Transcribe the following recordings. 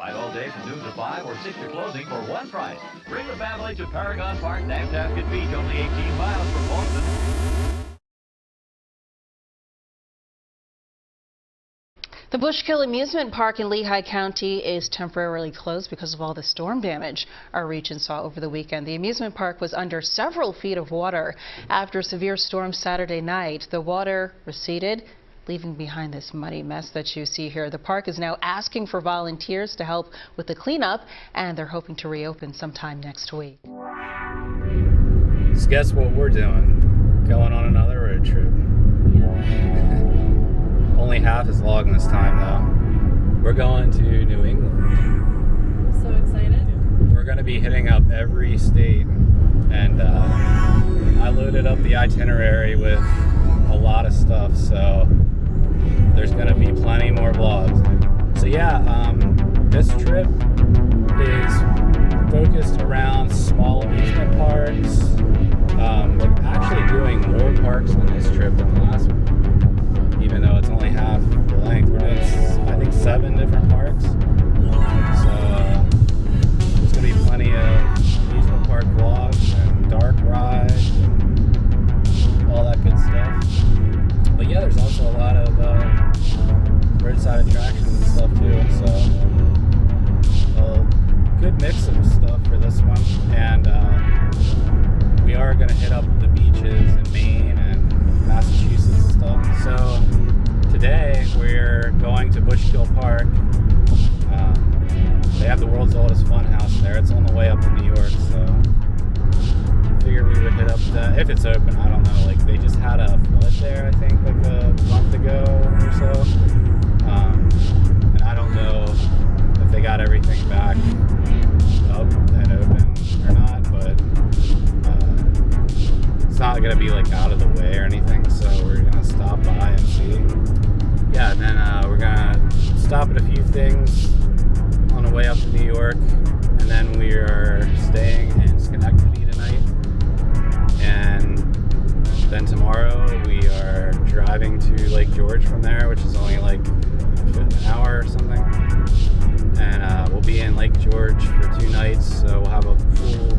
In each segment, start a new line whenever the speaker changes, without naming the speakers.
Ride all day from noon to 5 or 6 to closing for one price. Bring the family to Paragon Park, Nantasket Beach, only 18 miles from Boston.
The Bushkill Amusement Park in Lehigh County is temporarily closed because of all the storm damage our region saw over the weekend. The amusement park was under several feet of water after a severe storm Saturday night. The water receded, leaving behind this muddy mess that you see here. The park is now asking for volunteers to help with the cleanup, and they're hoping to reopen sometime next week.
So guess what we're doing? Going on another road trip. Only half as long this time, though. We're going to New England.
I'm so excited.
We're going to be hitting up every state, and I loaded up the itinerary with a lot of stuff, so there's going to be plenty more vlogs. So yeah, this trip is focused around small amusement parks. We're actually doing more parks on this trip than the last one. Even though it's only half the length, we're doing, I think, 7 different parks. So there's going to be plenty of amusement park vlogs and dark rides and all that good stuff. But yeah, there's also a lot of roadside attractions and stuff too. So a good mix of stuff for this one. And we are going to hit up the beaches in Maine and Massachusetts and stuff. So today we're going to Bushkill Park. They have the world's oldest funhouse there. It's on the way up to New York, so figured we would hit up if it's open. I don't know. Like, they just had a flood there, I think, like a month ago or so. And I don't know if they got everything back up and open or not, but it's not gonna be like out of the way or anything, so we're gonna stop by and see. Yeah, and then we're gonna stop at a few things on the way up to New York, and then we are staying in Schenectady tonight, and then tomorrow we are driving to Lake George from there, which is only like an hour or something, and we'll be in Lake George for 2 nights, so we'll have a full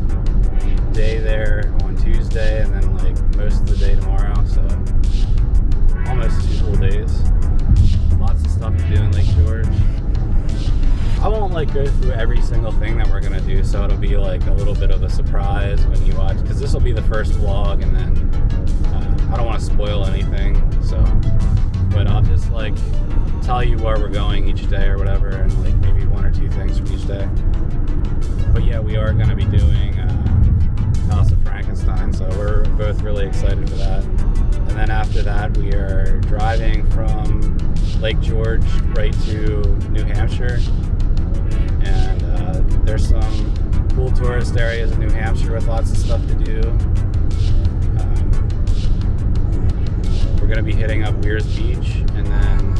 day there on Tuesday, and then like most of the day tomorrow, so almost 2 full days. Lots of stuff to do in Lake George. I won't like go through every single thing that we're gonna do, so it'll be like a little bit of a surprise when you watch, because this will be the first vlog, and then I don't want to spoil anything, so, but I'll just like tell you where we're going each day or whatever, and like maybe 1 or 2 things from each day. But yeah, we are gonna be doing House of Frankenstein, so we're both really excited for that. And then after that, we are driving from Lake George right to New Hampshire, and there's some cool tourist areas in New Hampshire with lots of stuff to do. We're going to be hitting up Weirs Beach and then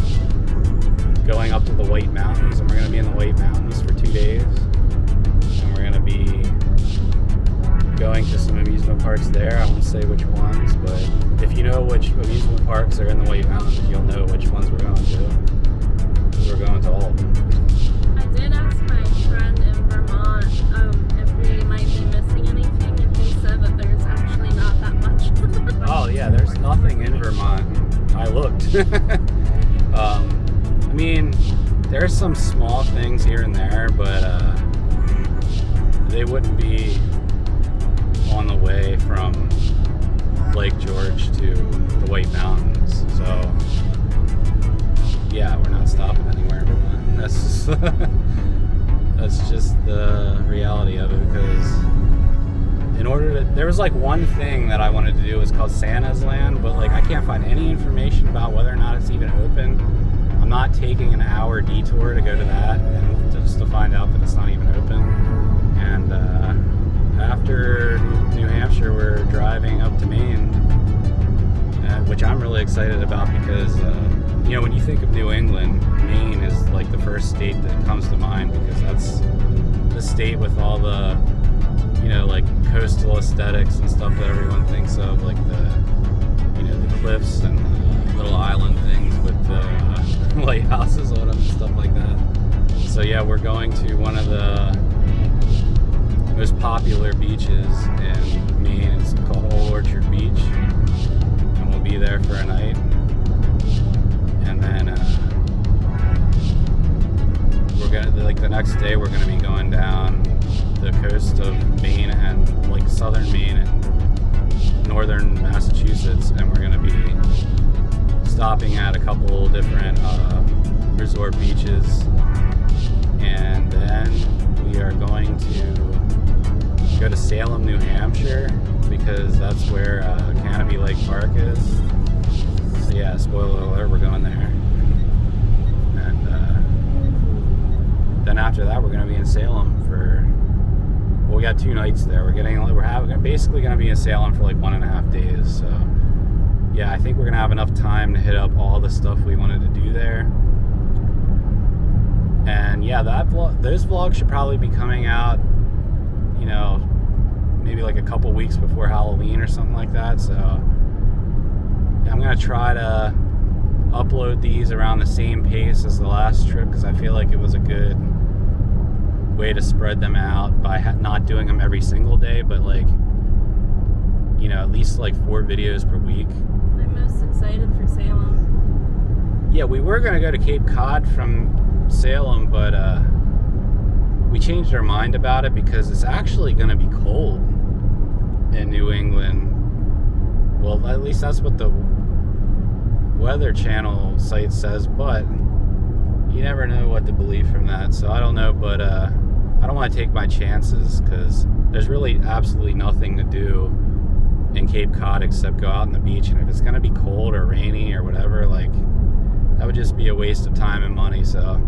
going up to the White Mountains, and we're going to be in the White Mountains for 2 days, and we're going to be going to some amusement parks there. I won't say which ones, but if you know which amusement parks are in the White Mountains, you'll know which ones we're going to, because we're going to all of them.
I did ask my friend in Vermont if we might be missing anything, and he said that there's actually not that much.
Oh yeah, there's nothing in Vermont. I looked. I mean, there's some small things here and there, but they wouldn't be on the way from Lake George to the White Mountains, so yeah, we're not stopping anywhere in Vermont. That's just the reality of it, because in order to, there was like one thing that I wanted to do, was called Santa's Land, but like I can't find any information about whether or not it's even open. I'm not taking an hour detour to go to that and just to find out that it's not even open. And after New Hampshire, we're driving up to Maine, which I'm really excited about, because you know, when you think of New England, Maine is like the first state that comes to mind, because that's the state with all the, you know, like coastal aesthetics and stuff that everyone thinks of, like the, you know, the cliffs and the little island things with the lighthouses on them and stuff like that. So yeah, we're going to one of the most popular beaches in Maine. It's called Old Orchard Beach, and we'll be there for a night. And then we're gonna, like, the next day we're gonna be going down the coast of Maine and like southern Maine and northern Massachusetts, and we're gonna be stopping at a couple different resort beaches, and then we are going to go to Salem, New Hampshire, because that's where Canopy Lake Park is. So yeah, spoiler alert, we're going there. And then after that, we're going to be in Salem for, well, we got 2 nights there. We're basically going to be in Salem for like 1.5 days. So yeah, I think we're going to have enough time to hit up all the stuff we wanted to do there. And yeah, those vlogs should probably be coming out, you know, maybe like a couple weeks before Halloween or something like that. So yeah, I'm going to try to upload these around the same pace as the last trip, because I feel like it was a good way to spread them out by not doing them every single day, but like, you know, at least like 4 videos per week.
I'm most excited for Salem.
Yeah, we were going to go to Cape Cod from Salem, but we changed our mind about it because it's actually going to be cold in New England. Well, at least that's what the Weather Channel site says, but you never know what to believe from that. So I don't know, but I don't want to take my chances, because there's really absolutely nothing to do in Cape Cod except go out on the beach. And if it's going to be cold or rainy or whatever, like, that would just be a waste of time and money. So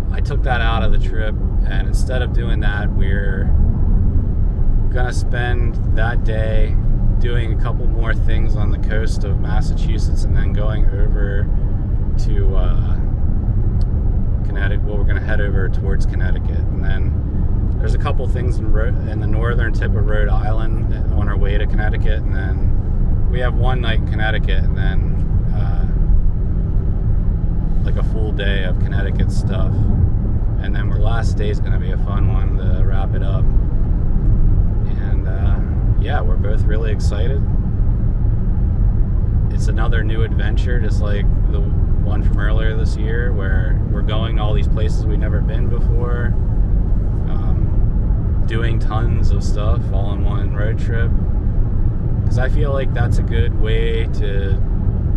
I took that out of the trip, and instead of doing that, we're gonna spend that day doing a couple more things on the coast of Massachusetts, and then going over to Connecticut. Well, we're gonna head over towards Connecticut, and then there's a couple things in the northern tip of Rhode Island on our way to Connecticut, and then we have one night in Connecticut, and then like a full day of Connecticut stuff. And then our last day is going to be a fun one to wrap it up. And yeah, we're both really excited. It's another new adventure, just like the one from earlier this year, where we're going to all these places we've never been before, doing tons of stuff all in one road trip. Because I feel like that's a good way to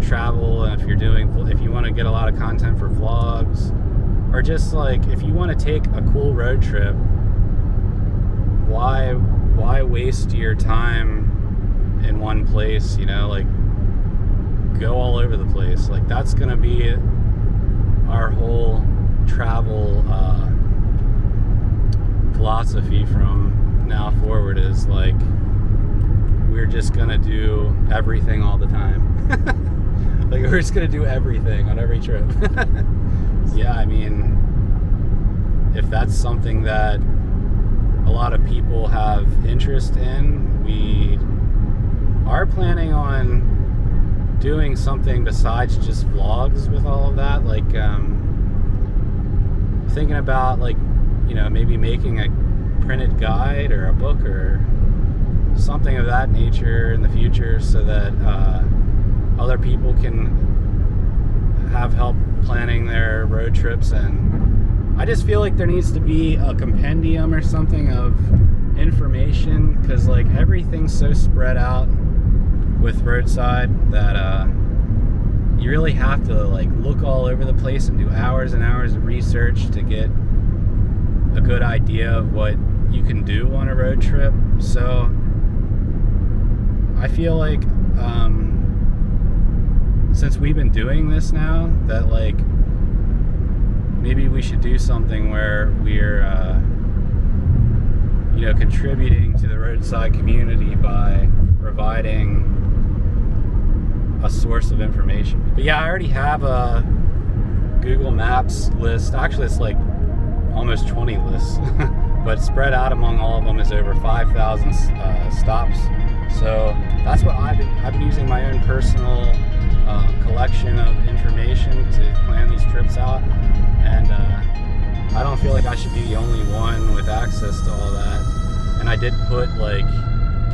travel, and if you want to get a lot of content for vlogs, or just like if you want to take a cool road trip, why waste your time in one place, you know? Like, go all over the place. Like, that's gonna be our whole travel philosophy from now forward, is like, we're just gonna do everything all the time. Like, we're just gonna do everything on every trip. Yeah, I mean, if that's something that a lot of people have interest in, we are planning on doing something besides just vlogs with all of that. Like, thinking about, like, you know, maybe making a printed guide or a book or something of that nature in the future, so that other people can have help planning their road trips. And I just feel like there needs to be a compendium or something of information, because like everything's so spread out with Roadside that you really have to like look all over the place and do hours and hours of research to get a good idea of what you can do on a road trip. So I feel like since we've been doing this now, that like maybe we should do something where we're you know, contributing to the roadside community by providing a source of information. But yeah, I already have a Google Maps list. Actually, it's like almost 20 lists, but spread out among all of them is over 5,000 stops. So that's what I've been using, my own personal collection of information information to plan these trips out, and I don't feel like I should be the only one with access to all that. And I did put like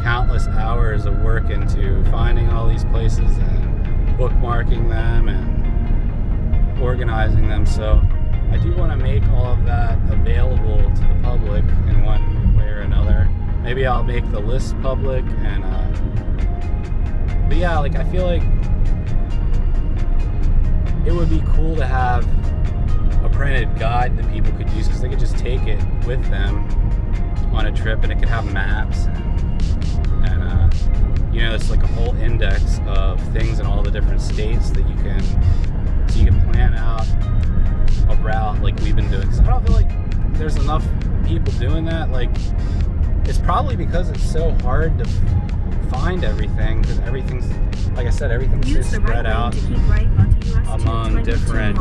countless hours of work into finding all these places and bookmarking them and organizing them, so I do want to make all of that available to the public in one way or another. Maybe I'll make the list public, and but yeah, like I feel like it would be cool to have a printed guide that people could use, because they could just take it with them on a trip, and it could have maps and you know, it's like a whole index of things in all the different states that you can plan out a route like we've been doing. Because I don't feel like there's enough people doing that. Like, it's probably because it's so hard to find everything, because everything's, like I said, everything's just spread out among different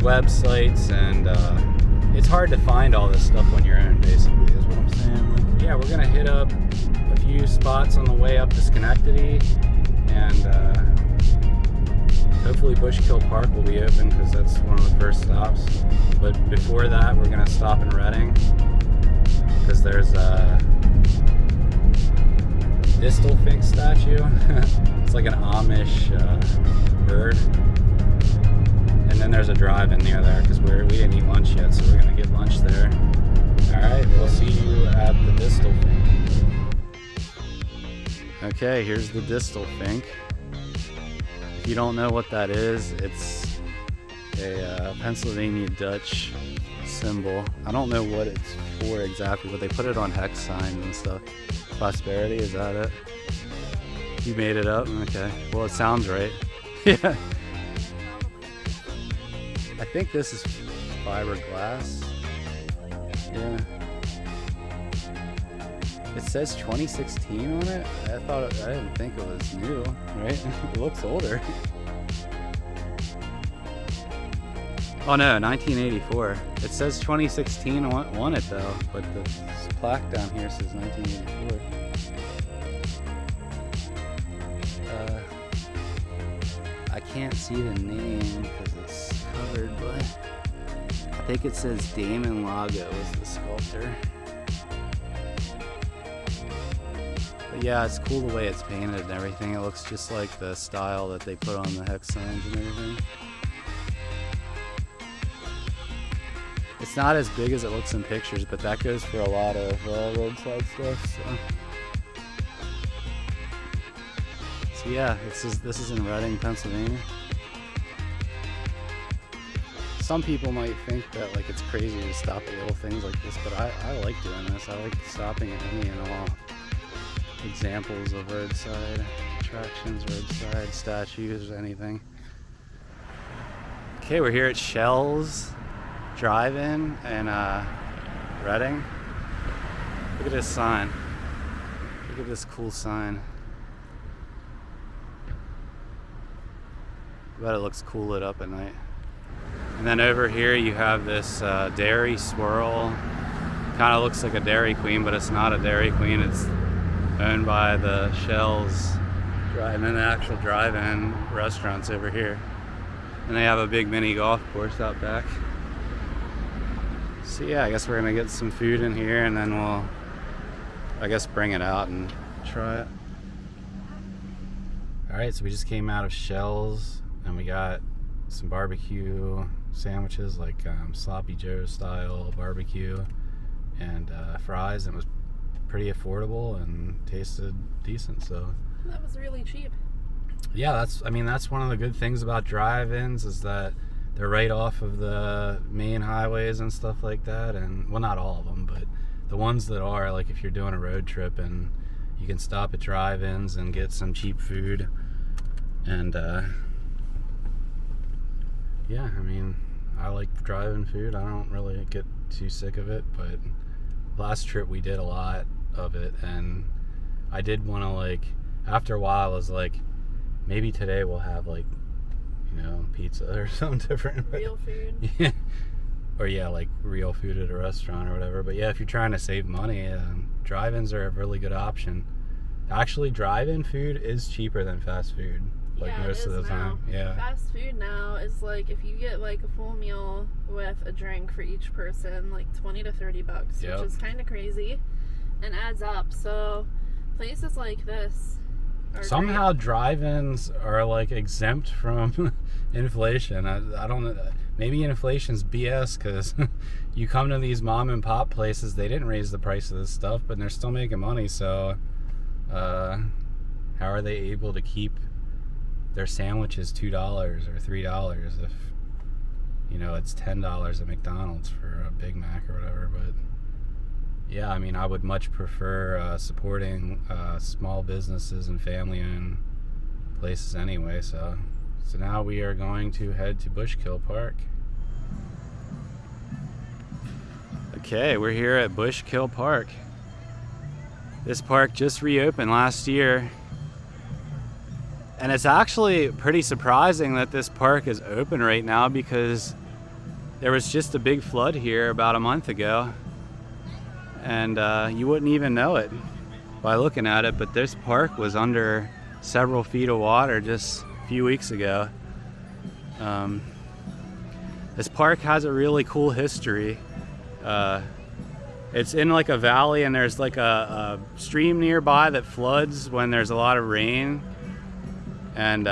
websites, and it's hard to find all this stuff on your own, basically, is what I'm saying. Like, yeah, we're gonna hit up a few spots on the way up to Schenectady, and hopefully Bushkill Park will be open, because that's one of the first stops. But before that, we're gonna stop in Reading, because there's a Distelfink statue. It's like an Amish bird. And then there's a drive-in near there, because we didn't eat lunch yet, so we're gonna get lunch there. Alright, we'll see you at the Distelfink. Okay, here's the Distelfink. If you don't know what that is, it's a Pennsylvania Dutch symbol. I don't know what it's for exactly, but they put it on hex signs and stuff. Prosperity, is that it? You made it up? Okay. Well, it sounds right. Yeah. I think this is fiberglass. Yeah. It says 2016 on it. I didn't think it was new, right? It looks older. Oh no, 1984. It says 2016 on it though, but the plaque down here says 1984. I can't see the name because it's covered, but I think it says Damon Lago is the sculptor. But yeah, it's cool the way it's painted and everything. It looks just like the style that they put on the hex signs and everything. It's not as big as it looks in pictures, but that goes for a lot of roadside stuff. So yeah, this is in Reading, Pennsylvania. Some people might think that like it's crazy to stop at little things like this, but I like doing this. I like stopping at any and all examples of roadside attractions, roadside statues, anything. Okay, we're here at Schell's Drive-In in Reading. Look at this sign. Look at this cool sign. I bet it looks cool lit up at night. And then over here you have this Dairy Swirl. Kind of looks like a Dairy Queen, but it's not a Dairy Queen. It's owned by the Schell's Drive-In, and the actual drive-in restaurants over here. And they have a big mini golf course out back. So yeah, I guess we're gonna get some food in here, and then we'll, I guess, bring it out and try it. Alright, so we just came out of Schell's, and we got some barbecue sandwiches, like Sloppy Joe style barbecue, and fries, and it was pretty affordable and tasted decent. So
that was really cheap.
Yeah, that's one of the good things about drive-ins, is that they're right off of the main highways and stuff like that. And well, not all of them, but the ones that are, like if you're doing a road trip, and you can stop at drive-ins and get some cheap food. And yeah, I mean, I like drive-in food. I don't really get too sick of it, but last trip we did a lot of it, and I did want to, like, after a while I was like, maybe today we'll have, like, you know, pizza or something different.
Real food.
Yeah. Or yeah, like real food at a restaurant or whatever. But yeah, if you're trying to save money, drive-ins are a really good option. Actually, drive-in food is cheaper than fast food. like
Yeah, it
most of the
is
time.
now.
Yeah.
Fast food now is like, if you get like a full meal with a drink for each person, like 20 to 30 bucks,
Yep.
which is kind of crazy and adds up. So places like this are
Somehow drive-ins are like exempt from inflation. I don't know. Maybe inflation's BS because you come to these mom and pop places, they didn't raise the price of this stuff, but they're still making money. So how are they able to keep their sandwiches $2 or $3 if, you know, it's $10 at McDonald's for a Big Mac or whatever? But yeah, I mean, I would much prefer supporting small businesses and family-owned places anyway. So now we are going to head to Bushkill Park. Okay, we're here at Bushkill Park. This park just reopened last year. And it's actually pretty surprising that this park is open right now because there was just a big flood here about a month ago. And you wouldn't even know it by looking at it, but this park was under several feet of water just a few weeks ago. This park has a really cool history. It's in like a valley, and there's like a stream nearby that floods when there's a lot of rain. And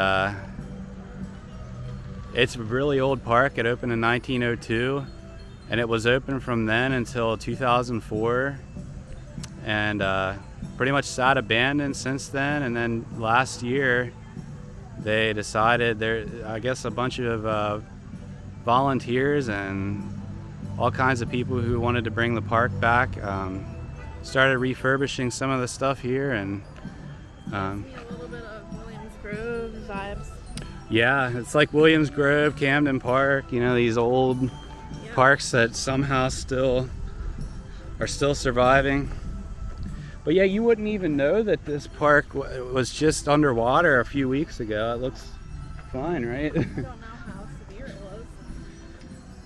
it's a really old park. It opened in 1902, and it was open from then until 2004, and pretty much sat abandoned since then. And then last year they decided, I guess a bunch of volunteers and all kinds of people who wanted to bring the park back started refurbishing some of the stuff here. And
a little bit of Williams Grove vibes.
yeah, it's like Williams Grove, Camden Park, you know, these old parks that somehow are still surviving. But yeah, you wouldn't even know that this park was just underwater a few weeks ago. It looks fine, right?
I don't know how severe it was.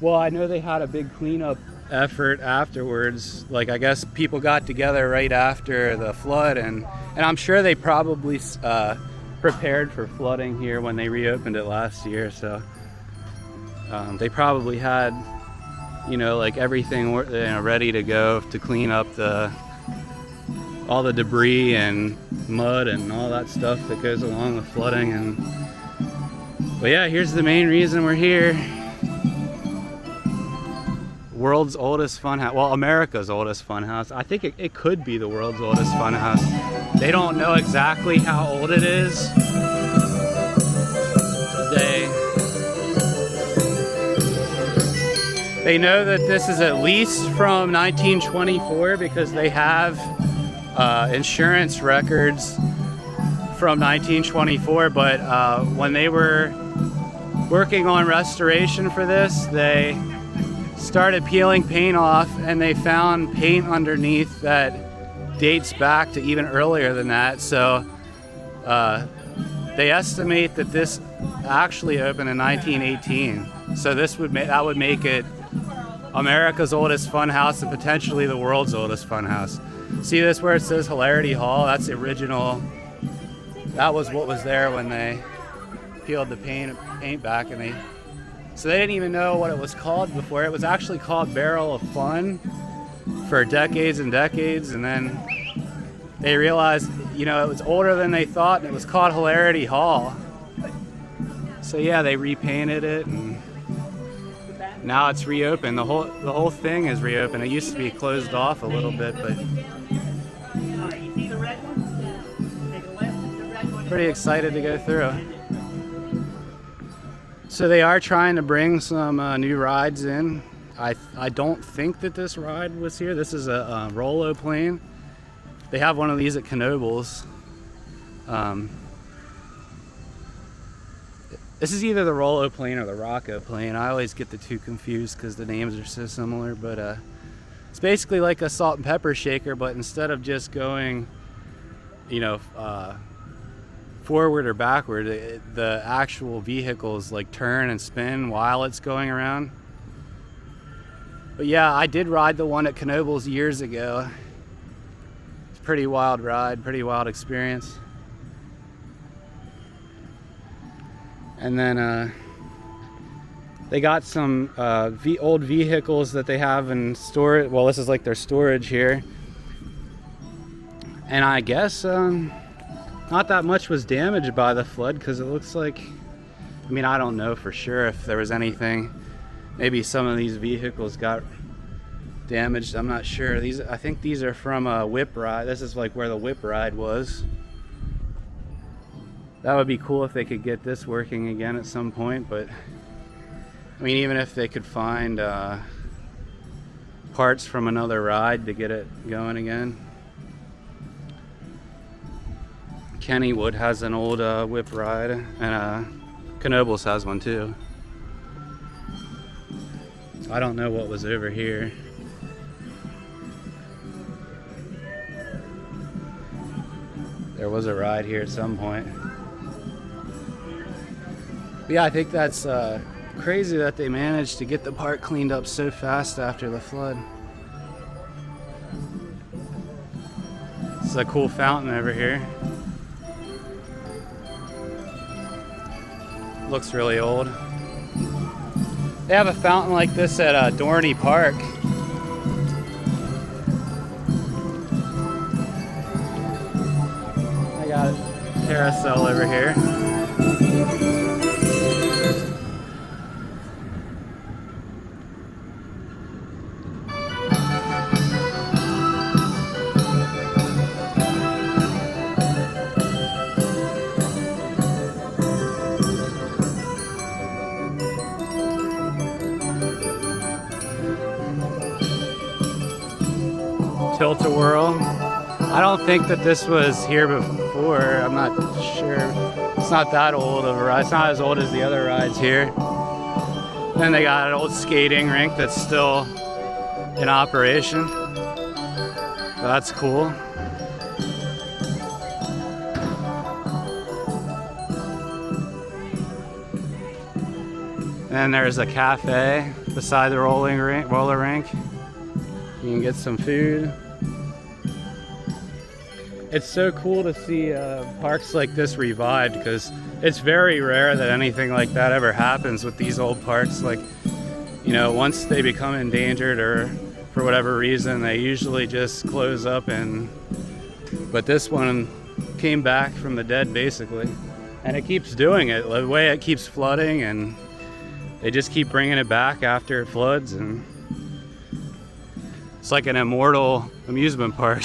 Well, I know they had a big cleanup effort afterwards. Like, I guess people got together right after the flood, and I'm sure they probably prepared for flooding here when they reopened it last year. So they probably had, you know, like everything ready to go to clean up all the debris and mud and all that stuff that goes along with flooding. But yeah, here's the main reason we're here. World's oldest funhouse. Well, America's oldest funhouse. I think it could be the world's oldest funhouse. They don't know exactly how old it is. They know that this is at least from 1924 because they have insurance records from 1924. But when they were working on restoration for this, they started peeling paint off, and they found paint underneath that dates back to even earlier than that. So they estimate that this actually opened in 1918. So that would make it America's oldest funhouse and potentially the world's oldest funhouse. See this where it says Hilarity Hall? That's the original. That was what was there when they peeled the paint back, and so they didn't even know what it was called before. It was actually called Barrel of Fun for decades and decades, and then they realized, you know, it was older than they thought, and it was called Hilarity Hall. So yeah, they repainted it, and now it's reopened. The whole thing is reopened. It used to be closed off a little bit, but pretty excited to go through. So they are trying to bring some new rides in. I don't think that this ride was here. This is a Rollo plane. They have one of these at Knoebels. This is either the Rollo plane or the Rocco plane. I always get the two confused because the names are so similar. But it's basically like a salt and pepper shaker, but instead of just going, you know, forward or backward, the actual vehicles like turn and spin while it's going around. But yeah, I did ride the one at Knoebels years ago. It's a pretty wild ride, pretty wild experience. And then they got some old vehicles that they have in storage. Well, this is like their storage here. And I guess not that much was damaged by the flood, because it looks like, I mean, I don't know for sure if there was anything. Maybe some of these vehicles got damaged. I'm not sure. I think these are from a whip ride. This is like where the whip ride was. That would be cool if they could get this working again at some point, but I mean, even if they could find parts from another ride to get it going again. Kennywood has an old whip ride, and Knoebels has one too. I don't know what was over here. There was a ride here at some point. But yeah, I think that's crazy that they managed to get the park cleaned up so fast after the flood. This is a cool fountain over here. Looks really old. They have a fountain like this at Dorney Park. I got a carousel over here. Tilt-a-whirl. I don't think that this was here before. I'm not sure. It's not that old of a ride. It's not as old as the other rides here. Then they got an old skating rink that's still in operation. So that's cool. Then there's a cafe beside the roller rink. You can get some food. It's so cool to see parks like this revived, because it's very rare that anything like that ever happens with these old parks. Like, you know, once they become endangered or for whatever reason, they usually just close up. But this one came back from the dead basically, and it keeps doing it. The way it keeps flooding, and they just keep bringing it back after it floods, and it's like an immortal amusement park.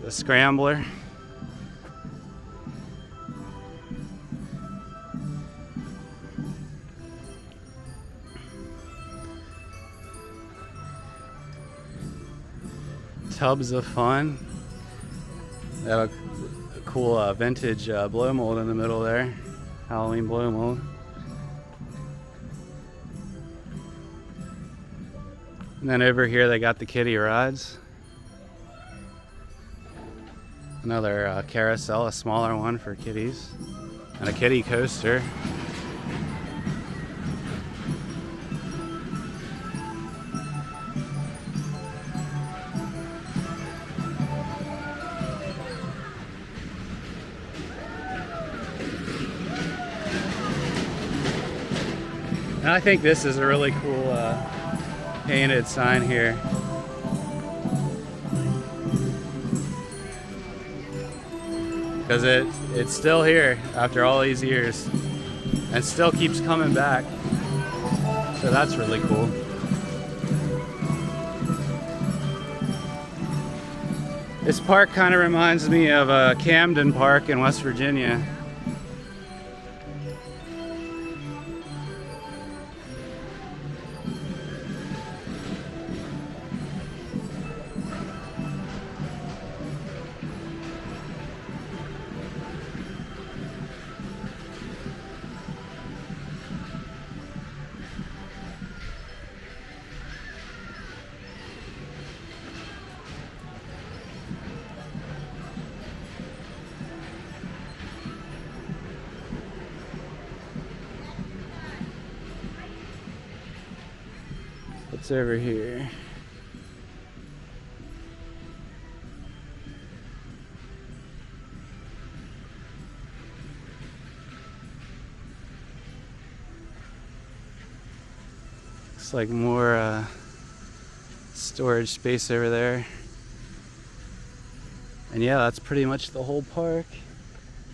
The Scrambler. Tubs of Fun. They have a cool vintage blow mold in the middle there. Halloween blow mold. And then over here they got the kiddie rides. Another carousel, a smaller one for kiddies. And a kiddie coaster. And I think this is a really cool painted sign here. Because it's still here after all these years and still keeps coming back. So that's really cool. This park kind of reminds me of Camden Park in West Virginia. What's over here? Looks like more storage space over there. And yeah, that's pretty much the whole park.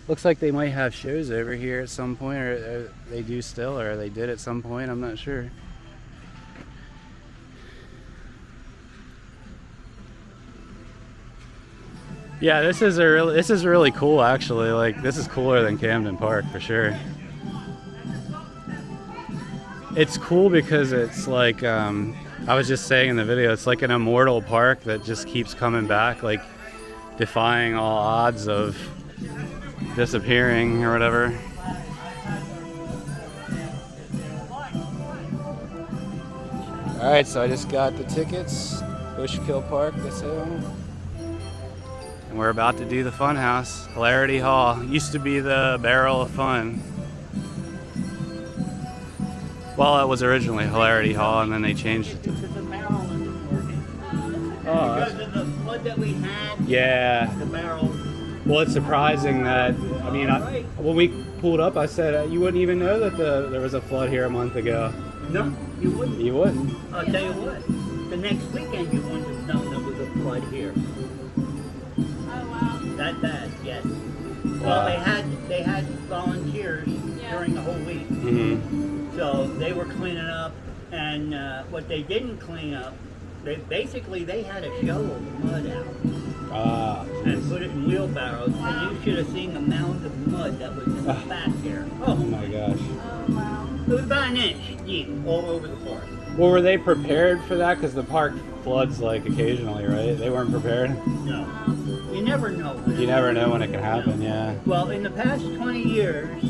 Looks like they might have shows over here at some point, or they do still, or they did at some point, I'm not sure. Yeah, this is really cool actually. Like, this is cooler than Camden Park for sure. It's cool because it's like, I was just saying in the video, it's like an immortal park that just keeps coming back, like defying all odds of disappearing or whatever. Alright, so I just got the tickets, Bushkill Park, this hill. And we're about to do the Funhouse, Hilarity Hall. Used to be the Barrel of Fun. Well, it was originally Hilarity Hall, and then they changed it to...
Because the barrel isn't working.
Oh,
Because of the flood that we had,
yeah.
the barrel...
Well, it's surprising that, I mean, when we pulled up, I said, you wouldn't even know that there was a flood here a month ago.
No, you wouldn't.
You wouldn't.
I'll tell you what. The next weekend you wouldn't have known there was a flood here.
Oh wow.
That bad, yes.
Wow.
Well, they had volunteers during the whole week.
Mm-hmm.
So they were cleaning up, and what they didn't clean up, they had to shovel the mud out
Ah.
and put it in wheelbarrows, and you should have seen the mound of mud that was in the back there.
Oh my gosh.
Oh wow.
It was about an inch deep all over the park.
Well, were they prepared for that? Because the park floods like occasionally, right? They weren't prepared?
No. You never know.
You never know when it can happen, yeah.
Well, in the past 20 years,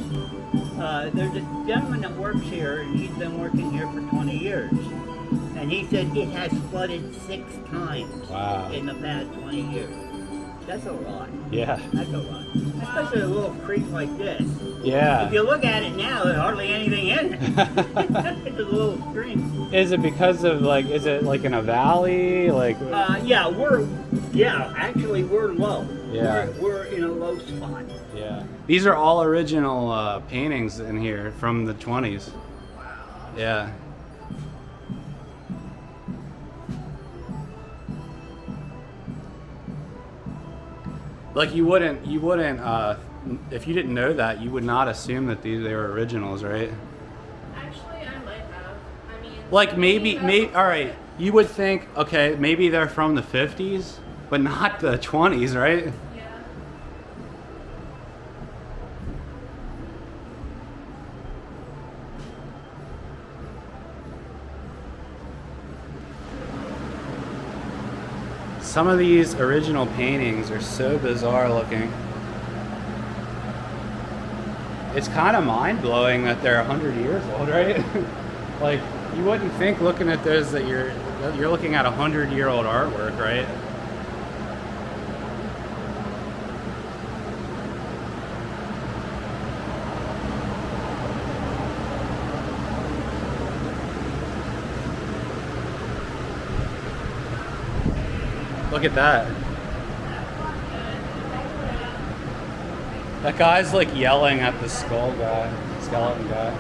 there's a gentleman that works here, and he's been working here for 20 years. And he said it has flooded 6 times
Wow.
in the past 20 years. That's a lot.
Yeah.
That's a lot. Especially a little creek like this.
Yeah.
If you look at it now, there's hardly anything in it. It's a little stream.
Is it because of like, is it like in a valley? Like,
Actually we're low.
Yeah.
We're in a low spot.
yeah. These are all original paintings in here from the 20s.
Wow.
Yeah. Like you wouldn't, if you didn't know that, you would not assume that they were originals, right?
Actually, I might have. I mean.
Like maybe, all right, you would think, okay, maybe they're from the 50s, but not the 20s, right?
Yeah.
Some of these original paintings are so bizarre looking. It's kind of mind-blowing that they're 100 years old, right? Like, you wouldn't think looking at those that you're looking at 100-year-old artwork, right? Look at that. That guy's like yelling at the skeleton guy.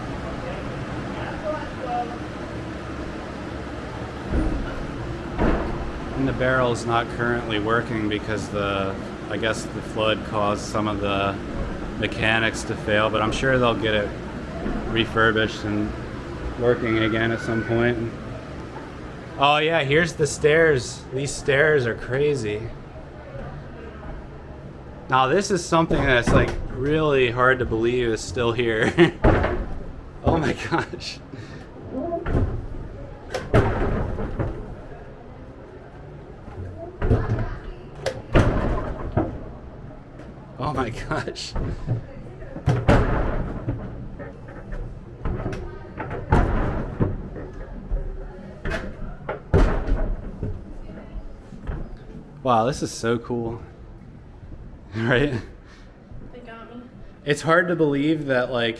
And the barrel's not currently working because I guess the flood caused some of the mechanics to fail, but I'm sure they'll get it refurbished and working again at some point. Oh yeah, here's the stairs. These stairs are crazy. Now this is something that's like really hard to believe is still here. Oh my gosh. Oh my gosh. Wow, this is so cool. Right?
They got me.
It's hard to believe that like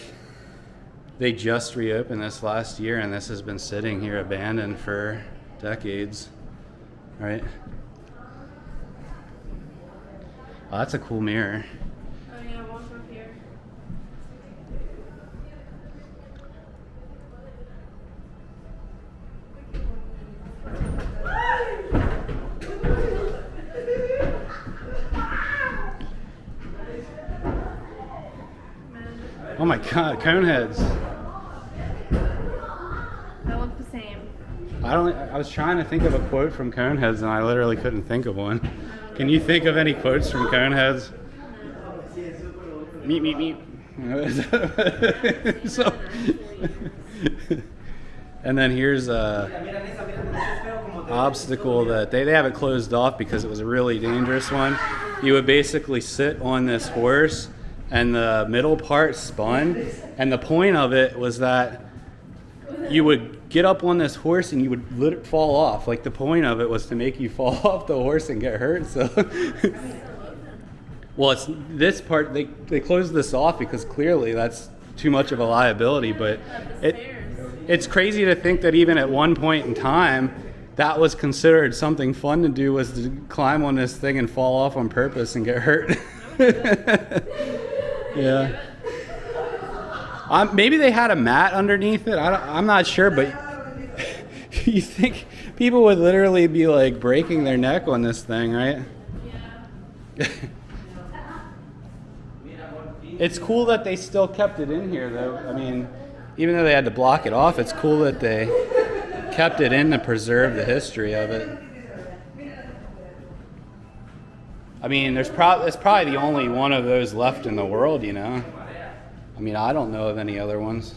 they just reopened this last year and this has been sitting here abandoned for decades. Right? Oh, that's a cool mirror.
Oh yeah, walk up here.
my God, Coneheads.
They look the same.
I was trying to think of a quote from Coneheads and I literally couldn't think of one. Can you think of any quotes from Coneheads? Meep, meep, meep. So, and then here's a obstacle that they have it closed off because it was a really dangerous one. You would basically sit on this horse and the middle part spun, and the point of it was that you would get up on this horse and you would fall off. Like the point of it was to make you fall off the horse and get hurt. So, well, it's this part they closed this off because clearly that's too much of a liability. But it's crazy to think that even at one point in time, that was considered something fun to do, was to climb on this thing and fall off on purpose and get hurt. Yeah. Maybe they had a mat underneath it. I'm not sure, but you think people would literally be like breaking their neck on this thing, right? Yeah. It's cool that they still kept it in here, though. I mean, even though they had to block it off, it's cool that they kept it in to preserve the history of it. I mean, it's probably the only one of those left in the world, you know? I mean, I don't know of any other ones.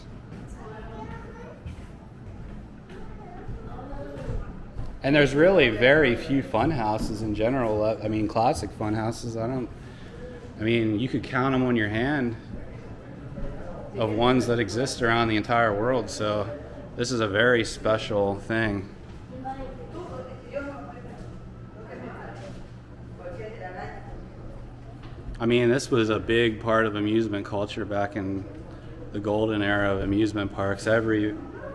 And there's really very few fun houses in general. I mean, classic fun houses, I mean, you could count them on your hand of ones that exist around the entire world. So this is a very special thing. I mean, this was a big part of amusement culture back in the golden era of amusement parks. Every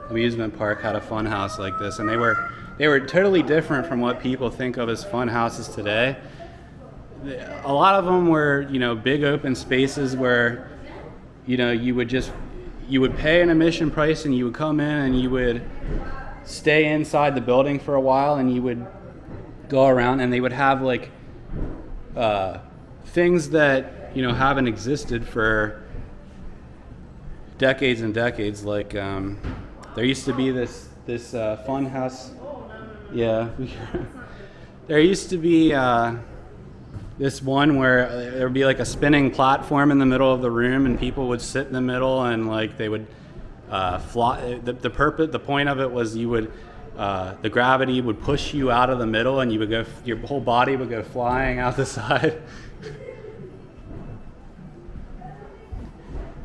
amusement park had a fun house like this, and they were totally different from what people think of as fun houses today. A lot of them were, you know, big open spaces where, you know, you would pay an admission price and you would come in and you would stay inside the building for a while and you would go around, and they would have like things that, you know, haven't existed for decades and decades. Like there used to be this fun house. Yeah. There used to be this one where there would be like a spinning platform in the middle of the room, and people would sit in the middle and like they would fly. The point of it was you would the gravity would push you out of the middle, and you would go. Your whole body would go flying out the side.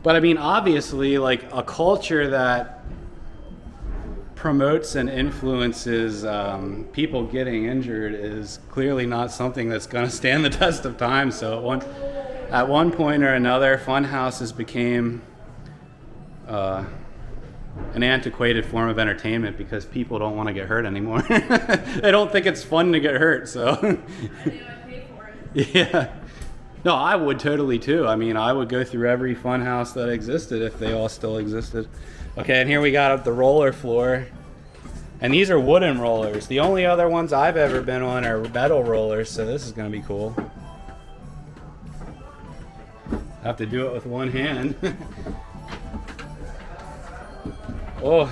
But I mean, obviously, like a culture that promotes and influences people getting injured is clearly not something that's going to stand the test of time. So at one point or another, fun houses became an antiquated form of entertainment because people don't want to get hurt anymore. They don't think it's fun to get hurt, so.
I knew I'd pay for it.
Yeah. No, I would totally too. I mean, I would go through every fun house that existed if they all still existed. Okay, and here we got up the roller floor. And these are wooden rollers. The only other ones I've ever been on are metal rollers, so this is going to be cool. I have to do it with one hand. Oh.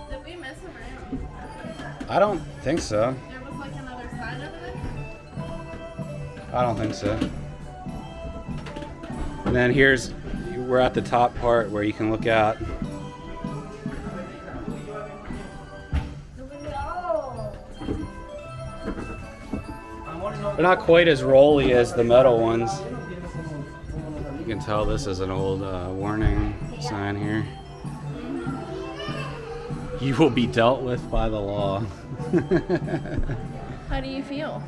Did we miss a round?
I don't think so.
There was like another side of it?
I don't think so. And then we're at the top part where you can look out. They're not quite as rolly as the metal ones. You can tell this is an old warning sign here. You will be dealt with by the law.
How do you feel?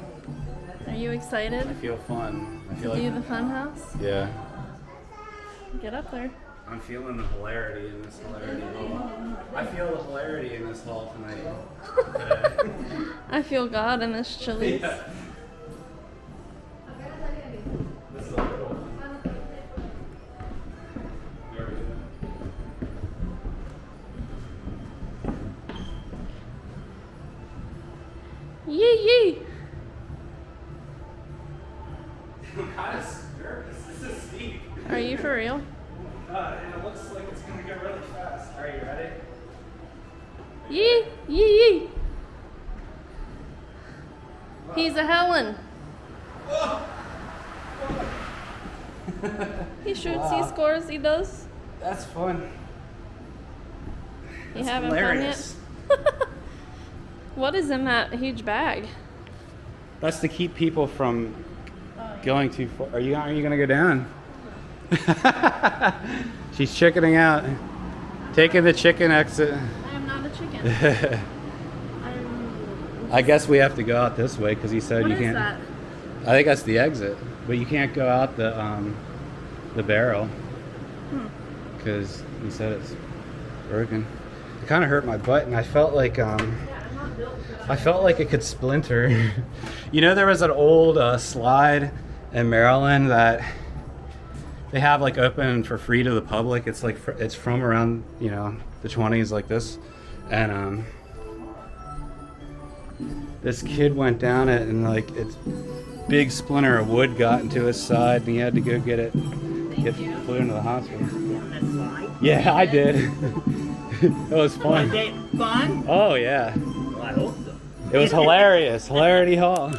Are you excited
I feel fun. I feel
to do
like,
the fun house?
yeah.
Get up there.
I'm feeling the hilarity in this hilarity hall. I feel the hilarity in this hall tonight.
I feel God in this Chili's.
Yeah. This is a little one. There we go.
Yee yee!
I'm kind of nervous. This is steep.
Are you
And it looks like it's gonna go really fast. Are you ready?
Yee, yee, yee. He's a Helen. He shoots, he scores, he does.
That's fun.
You
That's
having
hilarious.
fun yet? What is in that huge bag?
That's to keep people from going too far. Are you gonna go down? She's chickening out. Taking the chicken exit.
I am not a chicken.
I guess we have to go out this way because he said
What
you
is
can't.
that?
I think that's the exit, but you can't go out the barrel because he said it's broken. It kind of hurt my butt, and I felt like it could splinter. You know, there was an old slide in Maryland that they have like open for free to the public. It's like it's from around, you know, the 20s, like this, and this kid went down it, and like it's big splinter of wood got into his side, and he had to go get it. Flew into the hospital.
Down that slide?
Yeah, I did. It was fun.
Was it fun?
Oh yeah,
Well, I hope so.
it was hilarious. Hilarity Hall.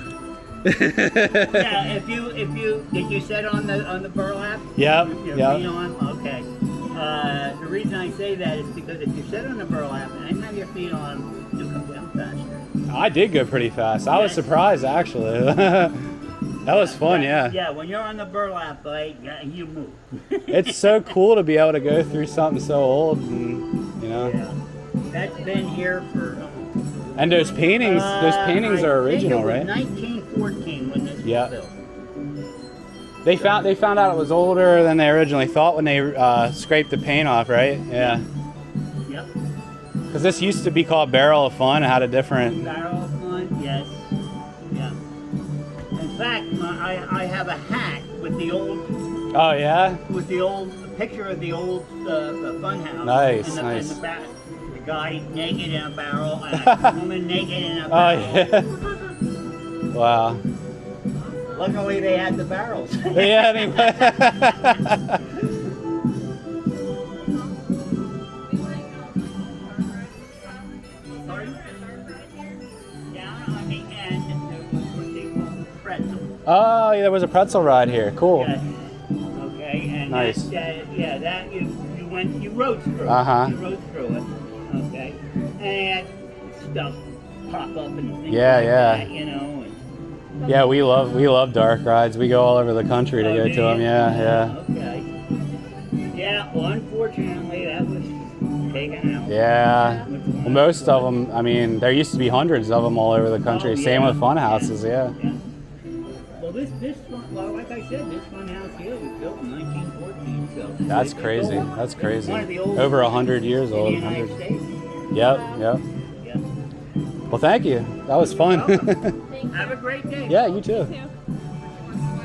Yeah, if you did you sit on the burlap?
Yep,
Your
yep.
feet on? Okay. The reason I say that is because if you sit on the burlap and have your feet on, you'll come down faster.
I did go pretty fast. I was surprised actually. That was fun, yeah.
Yeah, when you're on the burlap, like, you move.
It's so cool to be able to go through something so old, and you know.
Yeah. That's been here for.
And those paintings
I
are original,
think it was
right?
1914 when this
Yeah.
was built.
They found out it was older than they originally thought when they scraped the paint off, right? Yeah.
Yep.
Because this used to be called Barrel of Fun. It had a different.
Barrel of Fun, yes. Yeah. In fact, I have a hat with the old picture of the old Funhouse.
Nice,
in
nice.
the back. The guy naked in a barrel and a woman naked in a barrel.
Oh yeah. Wow.
Luckily, they had the barrels.
Yeah. Anyway.
Down on the end, there was what they call pretzel.
Oh, yeah, there was a pretzel ride here. Cool.
Yes. Okay, and
Nice.
that you rode through.
Uh-huh.
You rode through it. Okay, and stuff pop up and things
Yeah,
like
yeah.
that, you know. And,
Yeah, we love dark rides. We go all over the country to
Oh,
go
do
to them.
you?
Yeah,
Okay. Yeah, well, unfortunately, that was taken out.
yeah. Well, most of them. I mean, there used to be hundreds of them all over the country.
Oh,
Same
yeah.
with fun houses. Yeah.
Yeah. Well, well, like I said, this fun house here was built in 1914, so.
That's
it's
crazy.
old.
That's
It's
crazy.
one of the oldest
Over 100 years
in
old.
the United
100.
States.
Yep.
Yeah.
Well, thank you. That was fun.
Have a great day.
Yeah, you too.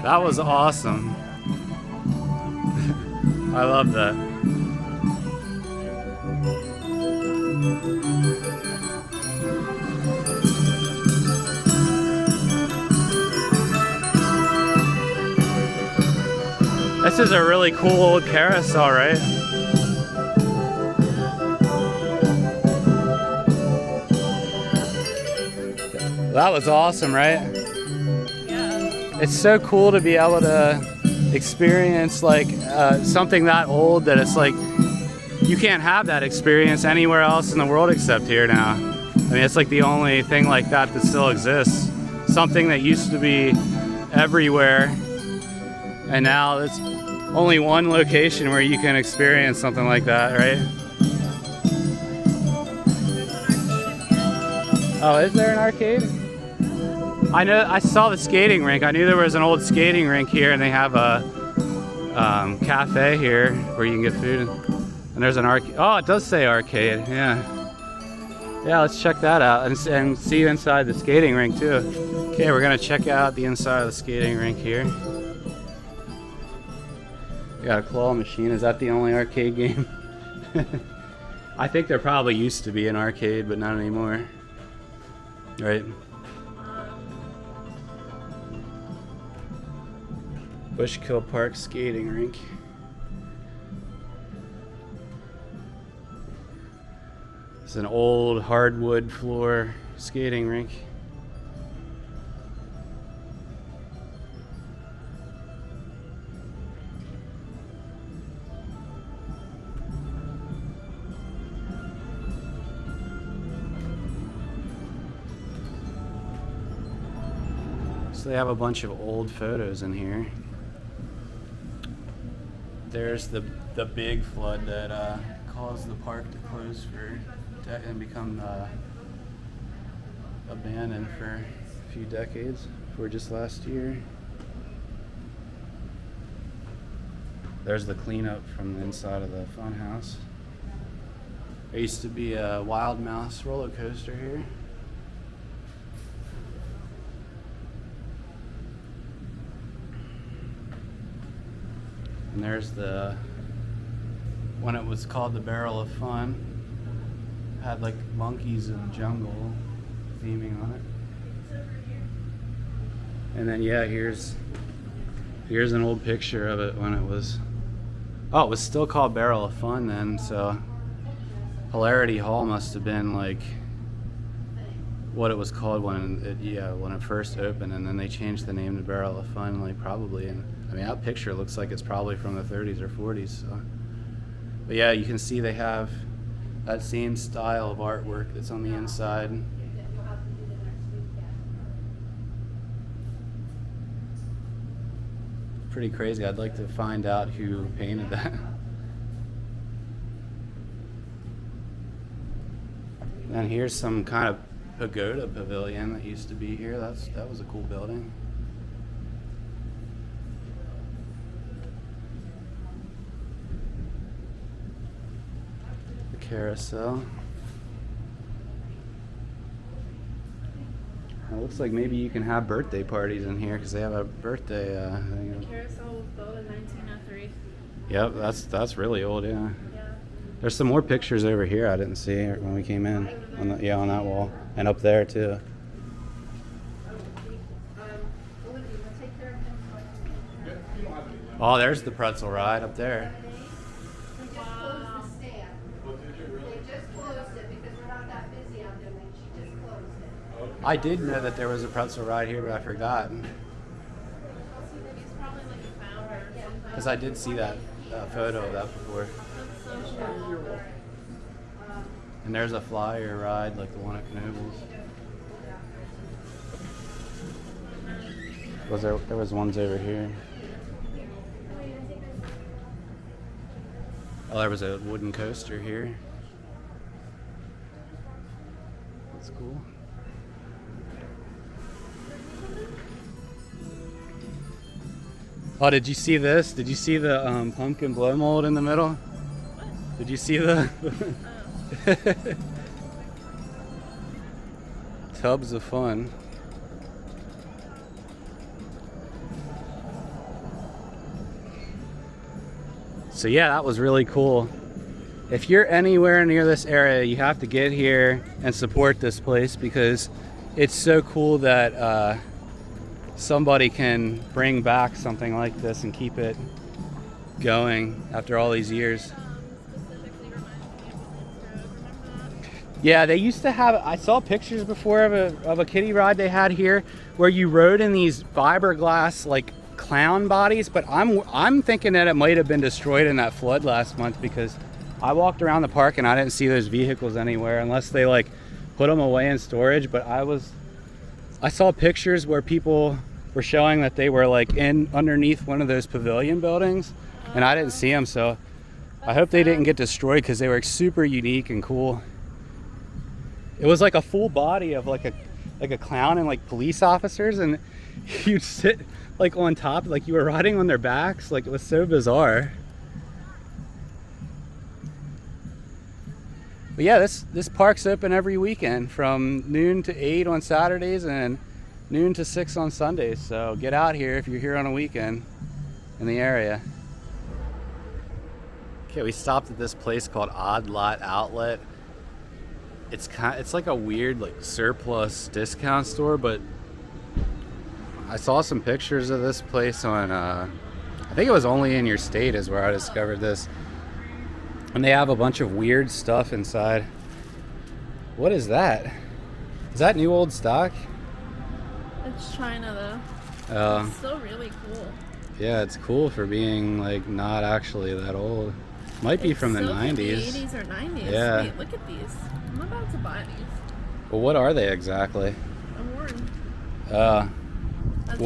That was awesome. I love that. This is a really cool old carousel, right? That was awesome, right?
Yeah.
It's so cool to be able to experience like something that old that it's like you can't have that experience anywhere else in the world except here now. I mean, it's like the only thing like that that still exists. Something that used to be everywhere, and now it's only one location where you can experience something like that, right? Oh, is there an arcade? I saw the skating rink. I knew there was an old skating rink here, and they have a cafe here where you can get food. And there's an arcade. Oh, it does say arcade. Yeah. Yeah, let's check that out and see inside the skating rink too. Okay, we're gonna check out the inside of the skating rink here. We got a claw machine. Is that the only arcade game? I think there probably used to be an arcade, but not anymore. Right. Bushkill Park skating rink. It's an old hardwood floor skating rink. So they have a bunch of old photos in here. There's the big flood that caused the park to close and become abandoned for a few decades, before just last year. There's the cleanup from the inside of the Funhouse. There used to be a Wild Mouse roller coaster here. And there's when it was called the Barrel of Fun, had like monkeys in the jungle theming on it. And then yeah, here's an old picture of it when it was still called Barrel of Fun then, so Hilarity Hall must have been like what it was called when it first opened, and then they changed the name to Barrel of Fun, like probably. And I mean, that picture looks like it's probably from the 30s or 40s. So. But yeah, you can see they have that same style of artwork that's on the inside. Pretty crazy. I'd like to find out who painted that. And here's some kind of pagoda pavilion that used to be here. That was a cool building. The carousel. It looks like maybe you can have birthday parties in here because they have a birthday thing.
The carousel was built in 1903.
Yep, that's really old, yeah. There's some more pictures over here I didn't see when we came in. On that wall. And up there too. Oh, there's the pretzel ride up there. I did know that there was a pretzel ride here, but I forgot. Because I did see that photo of that before. And there's a flyer ride like the one at Knoebels. There was ones over here. Oh, there was a wooden coaster here. That's cool. Oh, did you see this? Did you see the pumpkin blow mold in the middle? Did you see the tubs of fun? So yeah, that was really cool. If you're anywhere near this area, you have to get here and support this place because it's so cool that somebody can bring back something like this and keep it going after all these years. Yeah, they used to have, I saw pictures before of a kiddie ride they had here where you rode in these fiberglass like clown bodies, but I'm thinking that it might have been destroyed in that flood last month because I walked around the park and I didn't see those vehicles anywhere unless they like put them away in storage. But I saw pictures where people were showing that they were like underneath one of those pavilion buildings, and I didn't see them, so I hope they didn't get destroyed because they were super unique and cool. It was like a full body of like a clown and like police officers, and you'd sit like on top, like you were riding on their backs. Like it was so bizarre. But yeah, this park's open every weekend from noon to 8 on Saturdays and noon to 6 on Sundays. So get out here if you're here on a weekend in the area. Okay, we stopped at this place called Odd Lot Outlet. It's like a weird like surplus discount store, but I saw some pictures of this place on I think it was Only in Your State is where I discovered this. And they have a bunch of weird stuff inside. What is that? Is that new old stock?
It's China though. It's still really cool.
Yeah, it's cool for being like not actually that old. Might be from the 90s.
The 80s or 90s.
Yeah.
Wait, look at these. I'm about to buy these.
Well, what are they exactly?
I'm worried.
Well,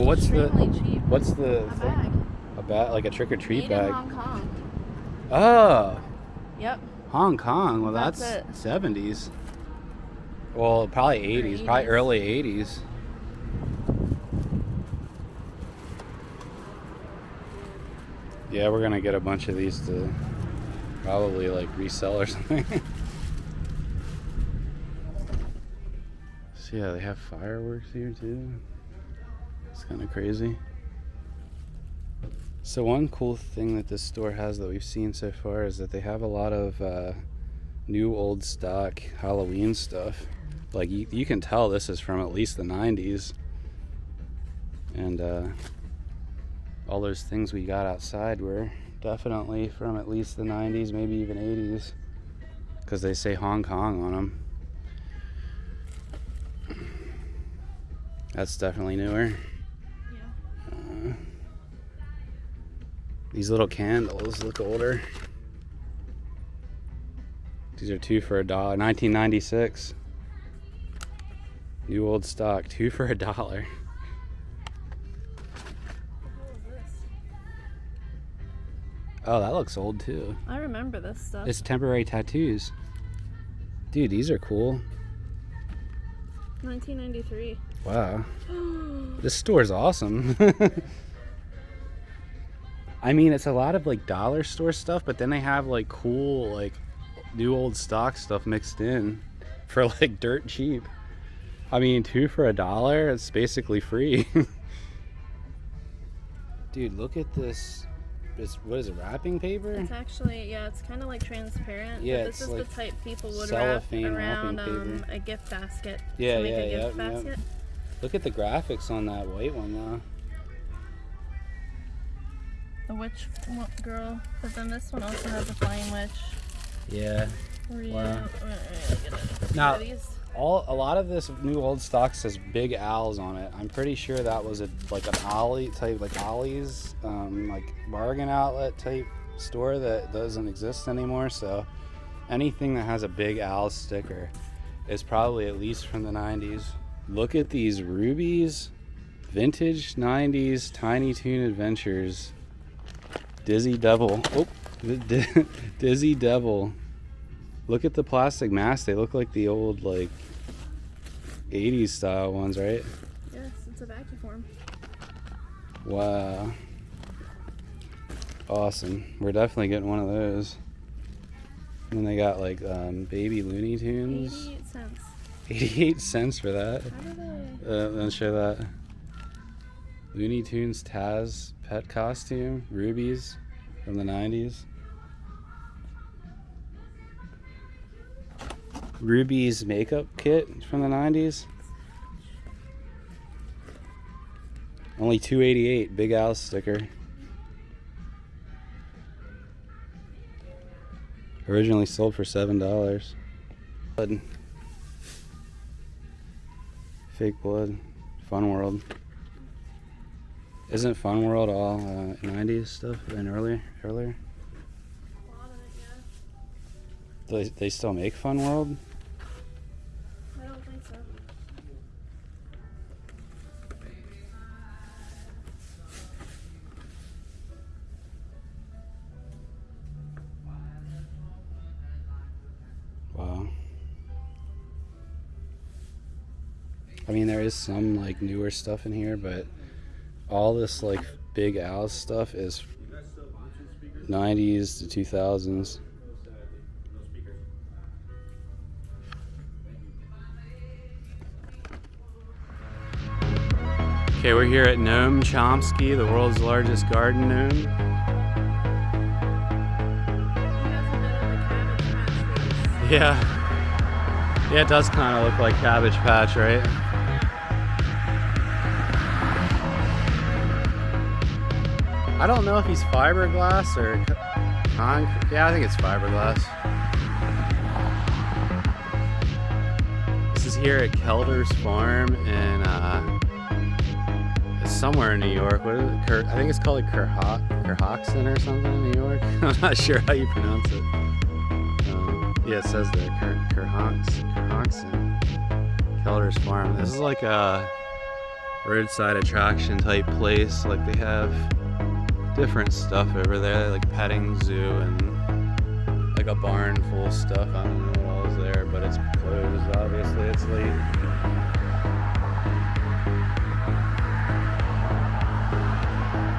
what's
cheap.
what's the
A
thing?
bag.
A bag, like a trick or treat
Made
bag.
in Hong Kong.
Oh,
Yep.
Hong Kong. Well, that's
That's it.
70s. Well, probably 80s. Probably
80s.
early 80s. Yeah, we're gonna get a bunch of these to probably like resell or something. So yeah, they have fireworks here too. It's kind of crazy. So one cool thing that this store has that we've seen so far is that they have a lot of new old stock Halloween stuff. Like you can tell this is from at least the 90s. And all those things we got outside were definitely from at least the 90s, maybe even 80s. Because they say Hong Kong on them. That's definitely newer.
Yeah.
These little candles look older. These are 2 for $1. 1996. New old stock, 2 for $1.
What is this?
Oh, that looks old too.
I remember this stuff.
It's temporary tattoos. Dude, these are cool.
1993.
Wow. This store's awesome. I mean, it's a lot of like dollar store stuff, but then they have like cool, like new old stock stuff mixed in for like dirt cheap. I mean, 2 for $1, it's basically free. Dude, look at this. What is it, wrapping paper?
It's actually, yeah, it's kind of like transparent.
Yeah,
but this
it's
is
like
the type people would
cellophane
wrap
wrapping
around
paper.
a gift basket.
Yeah,
to make
yeah,
a gift
yep, yep.
basket.
Look at the graphics on that white one though.
The witch girl, but then this one also has a flying witch.
Yeah.
Wow.
Now, a lot of this new old stock says Big Al's on it. I'm pretty sure that was like an Ollie type, like Ollie's, like bargain outlet type store that doesn't exist anymore. So anything that has a Big Al sticker is probably at least from the 90s. Look at these rubies, vintage 90s Tiny Toon Adventures, Dizzy Devil. Oh, Dizzy Devil. Look at the plastic masks. They look like the old like 80s style ones, right?
Yes, it's a vacuum form.
Wow. Awesome. We're definitely getting one of those. And then they got like baby Looney Tunes.
88 cents.
88 cents for that.
How do they?
Then show that. Looney Tunes Taz pet costume. Rubies from the 90s. Ruby's makeup kit from the 90s. Only $2.88. Big Al sticker. Originally sold for $7. Blood. Fake blood. Fun World. Isn't Fun World all 90s stuff and earlier?
A lot of it, yeah.
They still make Fun World?
I don't think so.
Wow. I mean, there is some like newer stuff in here, but all this like Big Al stuff is 90s to 2000s. Okay, we're here at Gnome Chomsky, the world's largest garden gnome.
You guys have been in the Cabbage Patch Kids.
Yeah. Yeah, it does kind of look like Cabbage Patch, right? I don't know if he's fiberglass or concrete. Yeah, I think it's fiberglass. here at Kelder's Farm in somewhere in New York. What is it? I think it's called like Kerhoxton or something in New York. I'm not sure how you pronounce it. Yeah, it says there, Kerhoxton. Kelder's Farm. This is like a roadside attraction type place. Like they have different stuff over there, like petting zoo and like a barn full of stuff. I don't know what all is there, but it's closed. Obviously, it's late.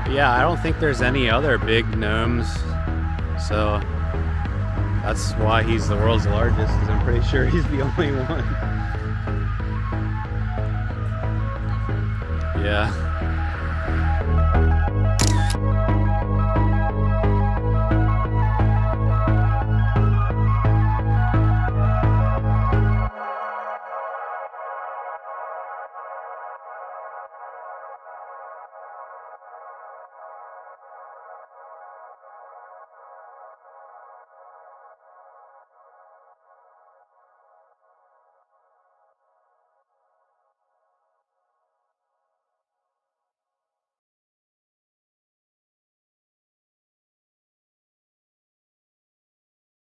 But yeah, I don't think there's any other big gnomes, so that's why he's the world's largest. Because I'm pretty sure he's the only one. Yeah.